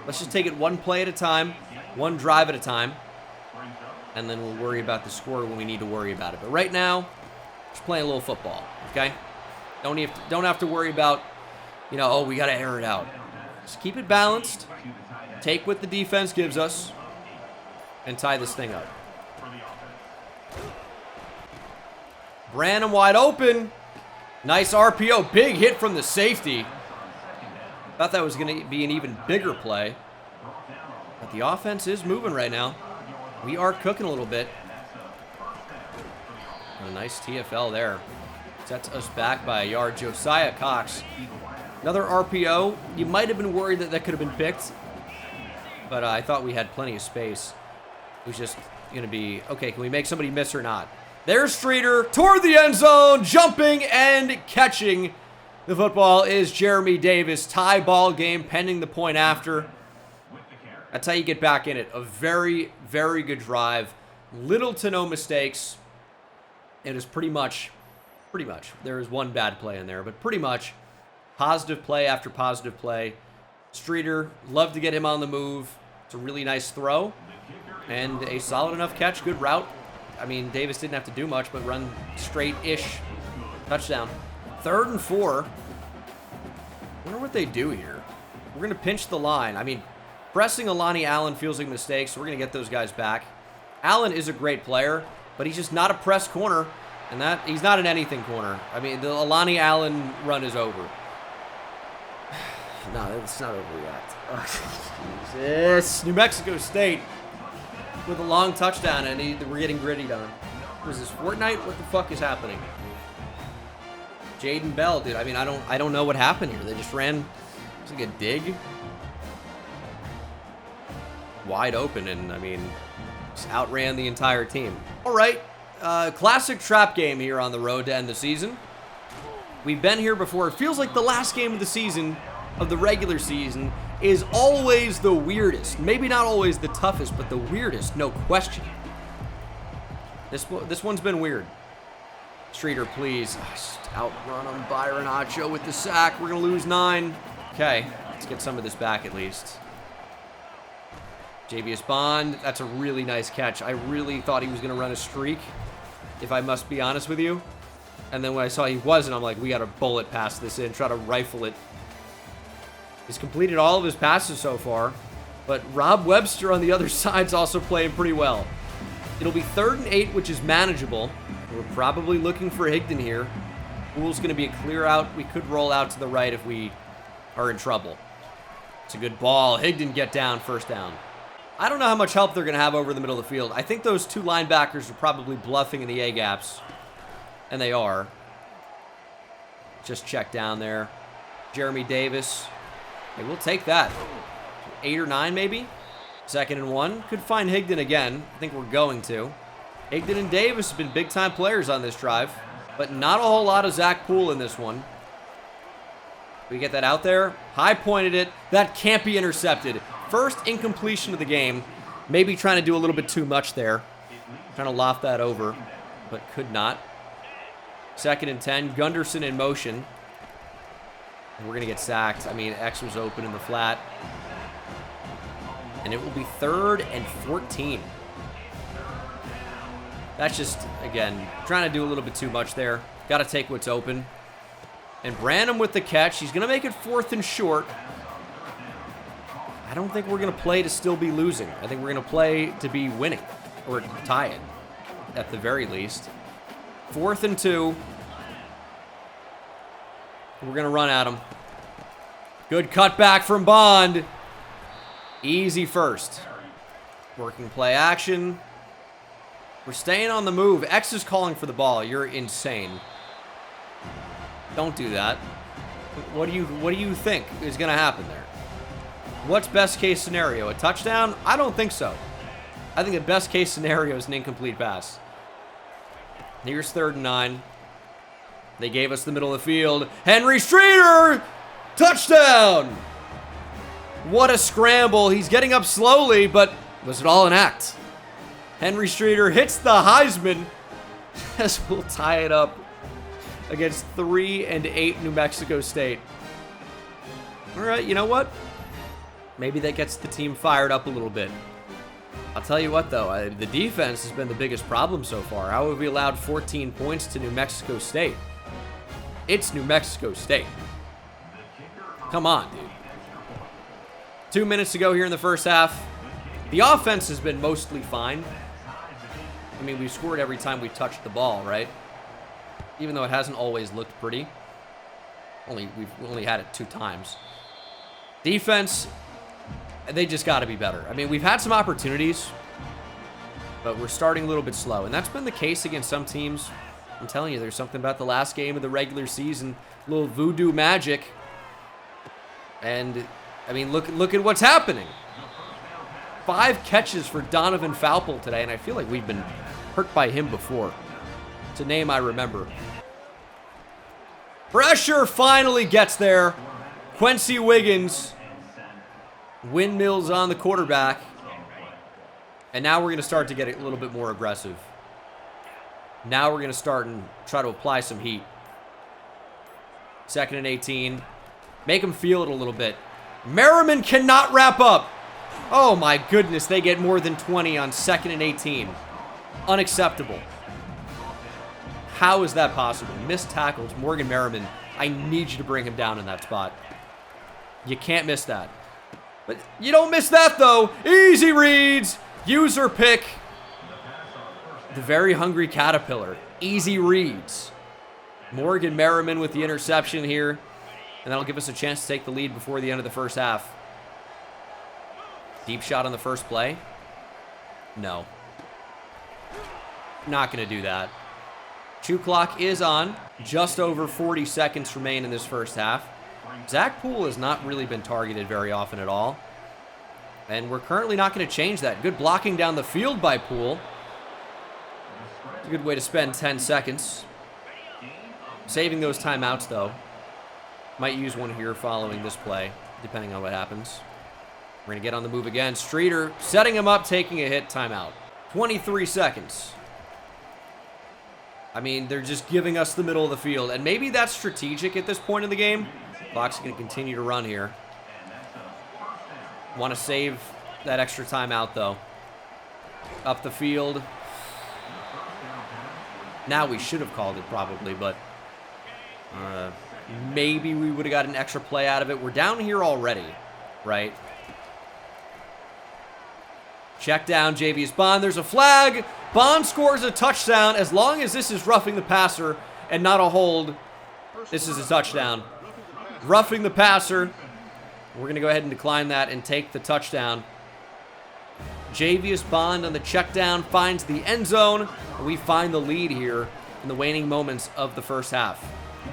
Let's just take it one play at a time, one drive at a time, and then we'll worry about the score when we need to worry about it. But right now, just playing a little football, okay? Don't have to worry about, you know, oh, we got to air it out. Just keep it balanced, take what the defense gives us, and tie this thing up. Branham wide open. Nice RPO. Big hit from the safety. Thought that was going to be an even bigger play. But the offense is moving right now. We are cooking a little bit. A nice TFL there. Sets us back by a yard. Josiah Cox. Another RPO. You might have been worried that could have been picked. But I thought we had plenty of space. It was just going to be, okay, can we make somebody miss or not? There's Streeter toward the end zone, jumping and catching the football is Jeremy Davis. Tie ball game pending the point after. That's how you get back in it. A very, very good drive. Little to no mistakes. It is pretty much, there is one bad play in there, but pretty much positive play after positive play. Streeter, love to get him on the move. It's a really nice throw and a solid enough catch. Good route. I mean, Davis didn't have to do much, but run straight-ish. Touchdown. 3rd and 4. Wonder what they do here. We're going to pinch the line. I mean, pressing Alani Allen feels like a mistake, so we're going to get those guys back. Allen is a great player, but he's just not a press corner, and that he's not an anything corner. I mean, the Alani Allen run is over. No, it's not over yet. Oh, Jesus. New Mexico State with a long touchdown, and we're getting grittied on. Was this Fortnite? What the fuck is happening? Jaden Bell, dude. I mean, I don't know what happened here. They just ran. It was like a dig. Wide open, and I mean, just outran the entire team. All right, classic trap game here on the road to end the season. We've been here before. It feels like the last game of the season, of the regular season, is always the weirdest. Maybe not always the toughest, but the weirdest, no question. This one's been weird. Streeter, please. Just outrun him. Byron Acho with the sack. We're going to lose 9. Okay, let's get some of this back at least. Javius Bond, that's a really nice catch. I really thought he was going to run a streak, if I must be honest with you. And then when I saw he wasn't, I'm like, we got to bullet pass this in, try to rifle it. He's completed all of his passes so far, but Rob Webster on the other side's also playing pretty well. It'll be 3rd and 8, which is manageable. We're probably looking for Higdon here. Poole's going to be a clear out. We could roll out to the right if we are in trouble. It's a good ball. Higdon get down, 1st down. I don't know how much help they're going to have over the middle of the field. I think those 2 linebackers are probably bluffing in the A-gaps, and they are. Just check down there. Jeremy Davis. Hey, we'll take that. 8 or 9 maybe. 2nd and 1. Could find Higdon again. I think we're going to. Higdon and Davis have been big-time players on this drive, but not a whole lot of Zach Poole in this one. We get that out there. High pointed it. That can't be intercepted. First incompletion of the game. Maybe trying to do a little bit too much there. Trying to loft that over, but could not. 2nd and 10. Gunderson in motion. And we're going to get sacked. I mean, X was open in the flat. And it will be 3rd and 14. That's just, again, trying to do a little bit too much there. Got to take what's open. And Branham with the catch. He's going to make it 4th and short. I don't think we're going to play to still be losing. I think we're going to play to be winning. Or tie it, at the very least. 4th and 2. We're going to run at him. Good cutback from Bond. Easy first. Working play action. We're staying on the move. X is calling for the ball. You're insane. Don't do that. What do you think is going to happen there? What's best case scenario? A touchdown? I don't think so. I think the best case scenario is an incomplete pass. Here's 3rd and 9. They gave us the middle of the field. Henry Streeter! Touchdown! What a scramble. He's getting up slowly, but was it all an act? Henry Streeter hits the Heisman as we'll tie it up against 3-8 New Mexico State. All right, you know what? Maybe that gets the team fired up a little bit. I'll tell you what, though. The defense has been the biggest problem so far. How have we allowed 14 points to New Mexico State? It's New Mexico State. Come on, dude. 2 minutes to go here in the first half. The offense has been mostly fine. I mean, we've scored every time we've touched the ball, right? Even though it hasn't always looked pretty. We've only had it 2 times. Defense, they just got to be better. I mean, we've had some opportunities, but we're starting a little bit slow. And that's been the case against some teams. I'm telling you, there's something about the last game of the regular season. A little voodoo magic. And, I mean, look at what's happening. 5 catches for Donovan Faupel today, and I feel like we've been hurt by him before. It's a name I remember. Pressure finally gets there. Quincy Wiggins. Windmills on the quarterback. And now we're going to start to get a little bit more aggressive. Now we're going to start and try to apply some heat. 2nd and 18. Make them feel it a little bit. Merriman cannot wrap up. Oh my goodness, they get more than 20 on 2nd and 18. Unacceptable. How is that possible? Missed tackles. Morgan Merriman, I need you to bring him down in that spot. You can't miss that. But you don't miss that, though. Easy reads. User pick. The very hungry Caterpillar. Easy reads. Morgan Merriman with the interception here. And that'll give us a chance to take the lead before the end of the first half. Deep shot on the first play. No. Not going to do that. Chew clock is on. Just over 40 seconds remain in this first half. Zach Poole has not really been targeted very often at all. And we're currently not going to change that. Good blocking down the field by Poole. It's a good way to spend 10 seconds. Saving those timeouts, though. Might use one here following this play, depending on what happens. We're going to get on the move again. Streeter setting him up, taking a hit, timeout. 23 seconds. I mean, they're just giving us the middle of the field. And maybe that's strategic at this point in the game. Clock's going to continue to run here. Want to save that extra timeout, though. Up the field. Now we should have called it, probably, but maybe we would have got an extra play out of it. We're down here already, right? Check down, JV's Bond. There's a flag. Bond scores a touchdown. As long as this is roughing the passer and not a hold, this is a touchdown. Roughing the passer. We're going to go ahead and decline that and take the touchdown. Javius Bond on the check down finds the end zone. And we find the lead here in the waning moments of the first half.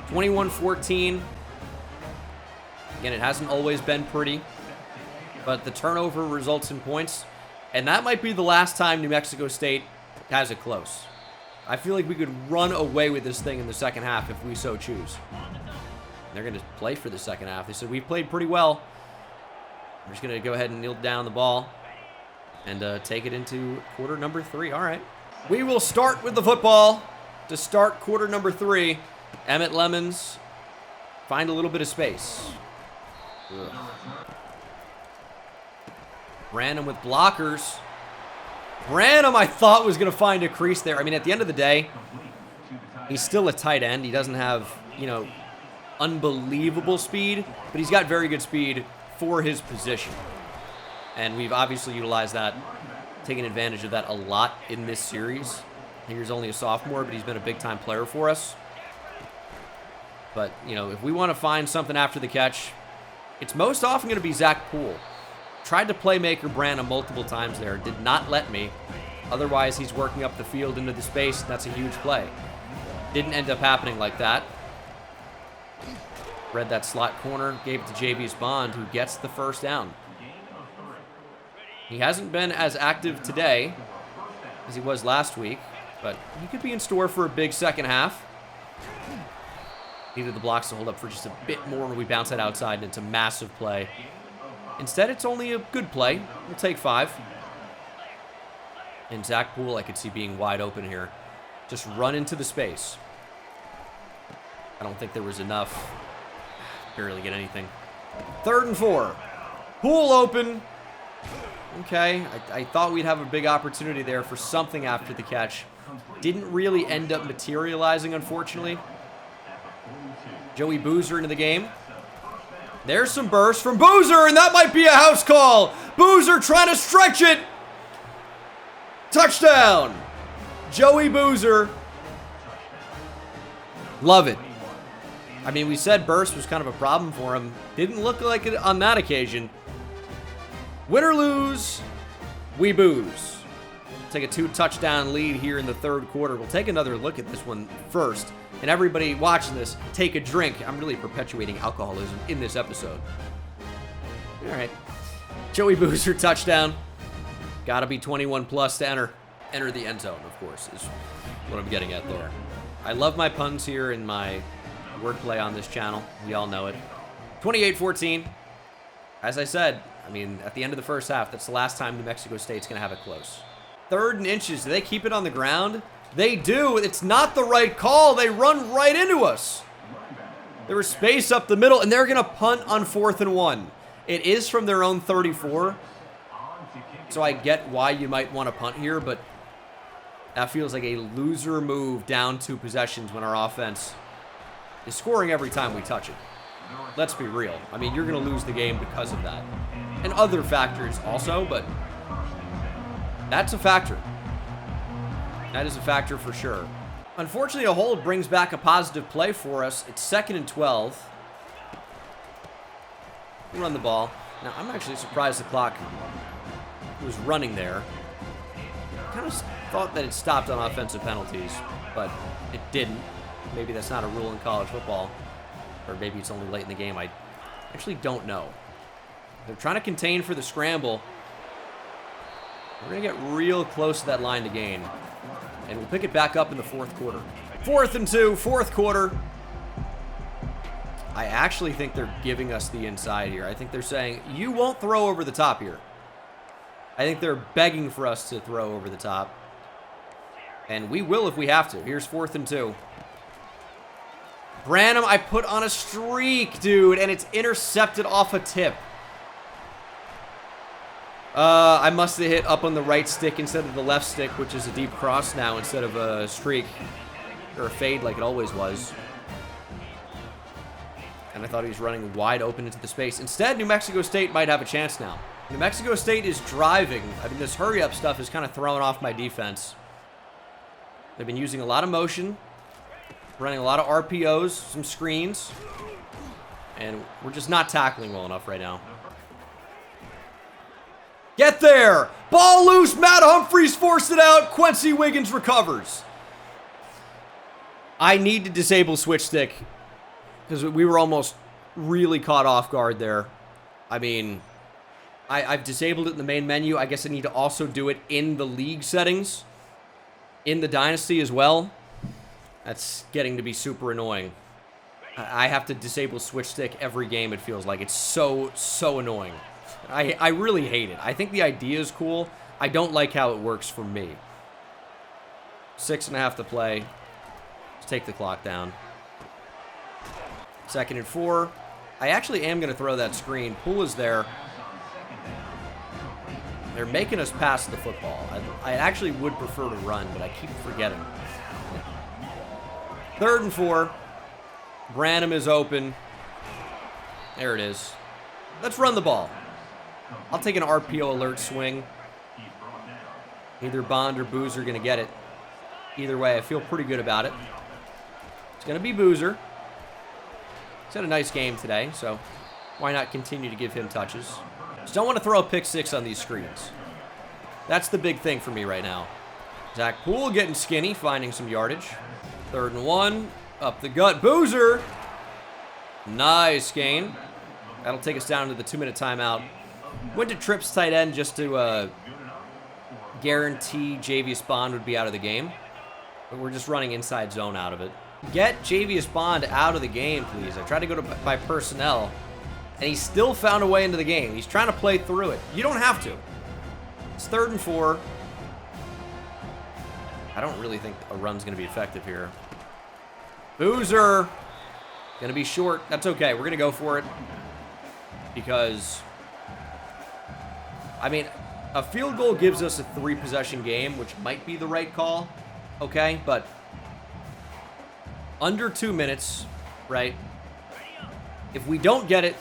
21-14. Again, it hasn't always been pretty, but the turnover results in points. And that might be the last time New Mexico State has it close. I feel like we could run away with this thing in the second half if we so choose. They're going to play for the second half. They said, we played pretty well. We're just going to go ahead and kneel down the ball and take it into quarter number 3. All right. We will start with the football to start quarter number 3. Emmett Lemons find a little bit of space. Ugh. Branham with blockers. Branham, I thought, was going to find a crease there. I mean, at the end of the day, he's still a tight end. He doesn't have, you know, unbelievable speed, but he's got very good speed for his position. And we've obviously utilized that, taken advantage of that a lot in this series. He's only a sophomore, but he's been a big-time player for us. But, you know, if we want to find something after the catch, it's most often going to be Zach Poole. Tried to playmaker Branham multiple times there. Did not let me. Otherwise, he's working up the field into the space. That's a huge play. Didn't end up happening like that. Read that slot corner, gave it to JB's Bond, who gets the first down. He hasn't been as active today as he was last week, but he could be in store for a big second half. Needed the blocks to hold up for just a bit more when we bounce that outside, and it's a massive play. Instead, it's only a good play. We'll take 5. And Zach Poole, I could see being wide open here. Just run into the space. I don't think there was enough. Barely get anything. 3rd and 4. Poole open. Okay, I thought we'd have a big opportunity there for something after the catch. Didn't really end up materializing, unfortunately. Joey Boozer into the game. There's some burst from Boozer, and that might be a house call. Boozer trying to stretch it. Touchdown. Joey Boozer. Love it. I mean, we said burst was kind of a problem for him. Didn't look like it on that occasion. Win or lose, we booze. Take a 2-touchdown lead here in the 3rd quarter. We'll take another look at this one first. And everybody watching this, take a drink. I'm really perpetuating alcoholism in this episode. All right. Joey Boozer touchdown. Got to be 21 plus to enter. Enter the end zone, of course, is what I'm getting at there. I love my puns here in my wordplay on this channel. We all know it. 28-14. As I said, I mean, at the end of the first half, that's the last time New Mexico State's going to have it close. 3rd and inches. Do they keep it on the ground? They do. It's not the right call. They run right into us. There was space up the middle, and they're going to punt on 4th and 1. It is from their own 34. So I get why you might want to punt here, but that feels like a loser move down 2 possessions when our offense is scoring every time we touch it. Let's be real. I mean, you're going to lose the game because of that. And other factors also, but that's a factor. That is a factor for sure. Unfortunately, a hold brings back a positive play for us. It's 2nd and 12. We run the ball. Now, I'm actually surprised the clock was running there. I kind of thought that it stopped on offensive penalties, but it didn't. Maybe that's not a rule in college football, or maybe it's only late in the game. I actually don't know. They're trying to contain for the scramble. We're going to get real close to that line to gain, and we'll pick it back up in the 4th quarter. 4th and 2, 4th quarter. I actually think they're giving us the inside here. I think they're saying, you won't throw over the top here. I think they're begging for us to throw over the top. And we will if we have to. Here's 4th and 2. Branham, I put on a streak, dude, and it's intercepted off a tip. I must have hit up on the right stick instead of the left stick, which is a deep cross now instead of a streak. Or a fade like it always was. And I thought he was running wide open into the space. Instead, New Mexico State might have a chance now. New Mexico State is driving. I mean, this hurry-up stuff is kind of throwing off my defense. They've been using a lot of motion, running a lot of RPOs, some screens, and we're just not tackling well enough right now. Get there! Ball loose! Matt Humphreys forced it out. Quincy Wiggins recovers. I need to disable switch stick because we were almost really caught off guard there. I mean, I've disabled it in the main menu. I guess I need to also do it in the league settings, in the Dynasty as well. That's getting to be super annoying. I have to disable switch stick every game, it feels like. It's so annoying. I really hate it. I think the idea is cool. I don't like how it works for me. 6.5 to play. Let's take the clock down. 2nd and 4. I actually am going to throw that screen. Poole is there. They're making us pass the football. I actually would prefer to run, but I keep forgetting. 3rd and 4. Branham is open. There it is. Let's run the ball. I'll take an RPO alert swing. Either Bond or Boozer are going to get it. Either way, I feel pretty good about it. It's going to be Boozer. He's had a nice game today, so why not continue to give him touches? Just don't want to throw a pick six on these screens. That's the big thing for me right now. Zach Poole getting skinny, finding some yardage. 3rd and 1. Up the gut. Boozer. Nice gain. That'll take us down to the 2-minute timeout. Went to trips tight end just to guarantee Javius Bond would be out of the game. But we're just running inside zone out of it. Get Javius Bond out of the game, please. I tried to go to by personnel, and he still found a way into the game. He's trying to play through it. You don't have to. It's 3rd and 4. I don't really think a run's going to be effective here. Boozer. Going to be short. That's okay. We're going to go for it. Because, I mean, a field goal gives us a 3-possession game, which might be the right call. Okay, but under 2 minutes, right? If we don't get it,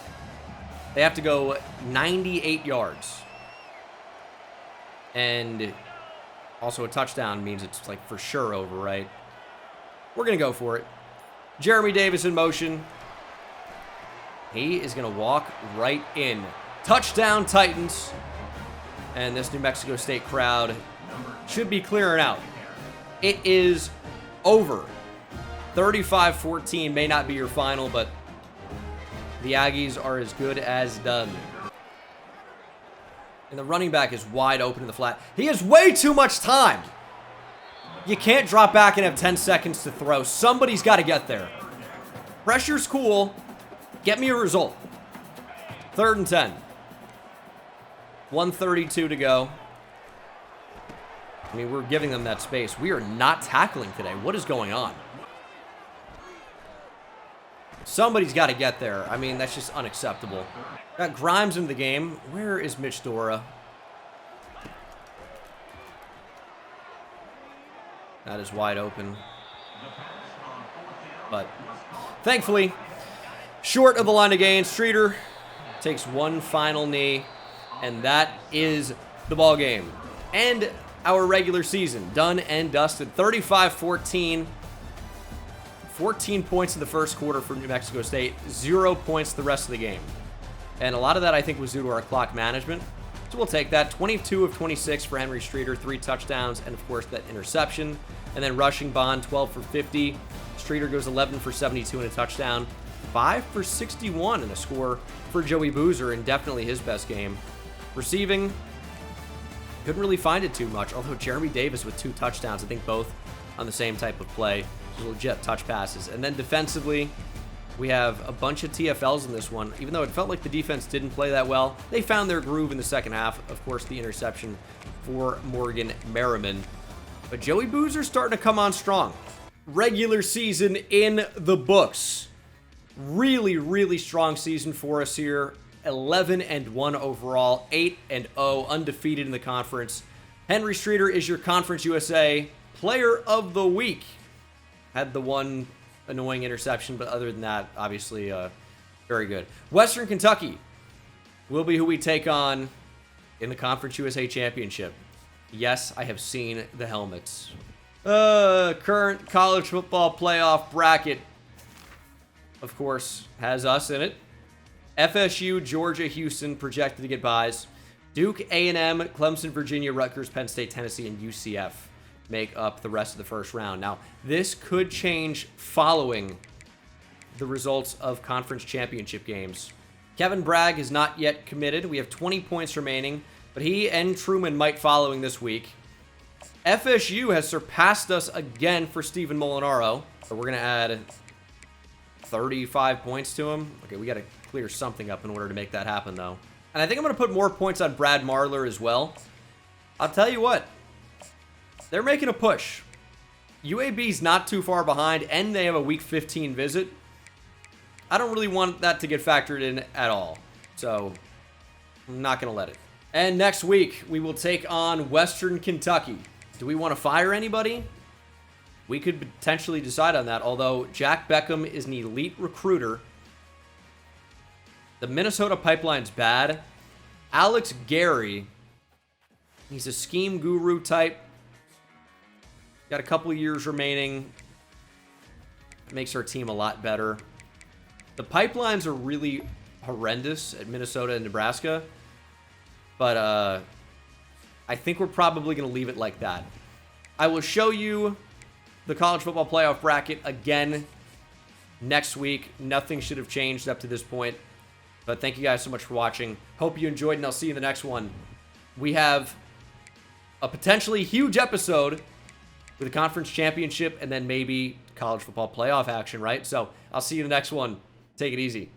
they have to go 98 yards. And also a touchdown means it's like for sure over, right? We're going to go for it. Jeremy Davis in motion. He is going to walk right in. Touchdown, Titans. And this New Mexico State crowd should be clearing out. It is over. 35-14 may not be your final, but the Aggies are as good as done. And the running back is wide open in the flat. He has way too much time. You can't drop back and have 10 seconds to throw. Somebody's got to get there. Pressure's cool. Get me a result. 3rd and 10. 1:32 to go. I mean, we're giving them that space. We are not tackling today. What is going on? Somebody's got to get there. I mean, that's just unacceptable. Got Grimes in the game. Where is Mitch Dora? That is wide open. But thankfully, short of the line of gain, Streeter takes one final knee, and that is the ball game. And our regular season done and dusted. 35-14. 14 points in the first quarter for New Mexico State. 0 points the rest of the game. And a lot of that, I think, was due to our clock management. So we'll take that. 22 of 26 for Henry Streeter. 3 touchdowns. And, of course, that interception. And then rushing Bond, 12 for 50. Streeter goes 11 for 72 and a touchdown. 5 for 61 and a score for Joey Boozer, and definitely his best game. Receiving, couldn't really find it too much. Although Jeremy Davis with 2 touchdowns, I think both on the same type of play. Legit touch passes. And then defensively, we have a bunch of TFLs in this one. Even though it felt like the defense didn't play that well, they found their groove in the second half. Of course, the interception for Morgan Merriman. But Joey Boozer's starting to come on strong. Regular season in the books. Really, really strong season for us here. 11-1 overall, 8-0, undefeated in the conference. Henry Streeter is your Conference USA Player of the Week. Had the one annoying interception, but other than that, obviously, very good. Western Kentucky will be who we take on in the Conference USA Championship. Yes, I have seen the helmets. Current college football playoff bracket, of course, has us in it. FSU, Georgia, Houston projected to get buys. Duke, A&M, Clemson, Virginia, Rutgers, Penn State, Tennessee, and UCF make up the rest of the first round. Now, this could change following the results of conference championship games. Kevin Bragg is not yet committed. We have 20 points remaining, but he and Truman might following this week. FSU has surpassed us again for Stephen Molinaro. So we're going to add 35 points to him. Okay, we got to clear something up in order to make that happen, though. And I think I'm going to put more points on Brad Marler as well. I'll tell you what. They're making a push. UAB's not too far behind, and they have a Week 15 visit. I don't really want that to get factored in at all. So, I'm not going to let it. And next week, we will take on Western Kentucky. Do we want to fire anybody? We could potentially decide on that, although Jack Beckham is an elite recruiter. The Minnesota pipeline's bad. Alex Gary, he's a scheme guru type. Got a couple of years remaining. Makes our team a lot better. The pipelines are really horrendous at Minnesota and Nebraska. But I think we're probably going to leave it like that. I will show you the college football playoff bracket again next week. Nothing should have changed up to this point. But thank you guys so much for watching. Hope you enjoyed, and I'll see you in the next one. We have a potentially huge episode with a conference championship and then maybe college football playoff action, right? So I'll see you in the next one. Take it easy.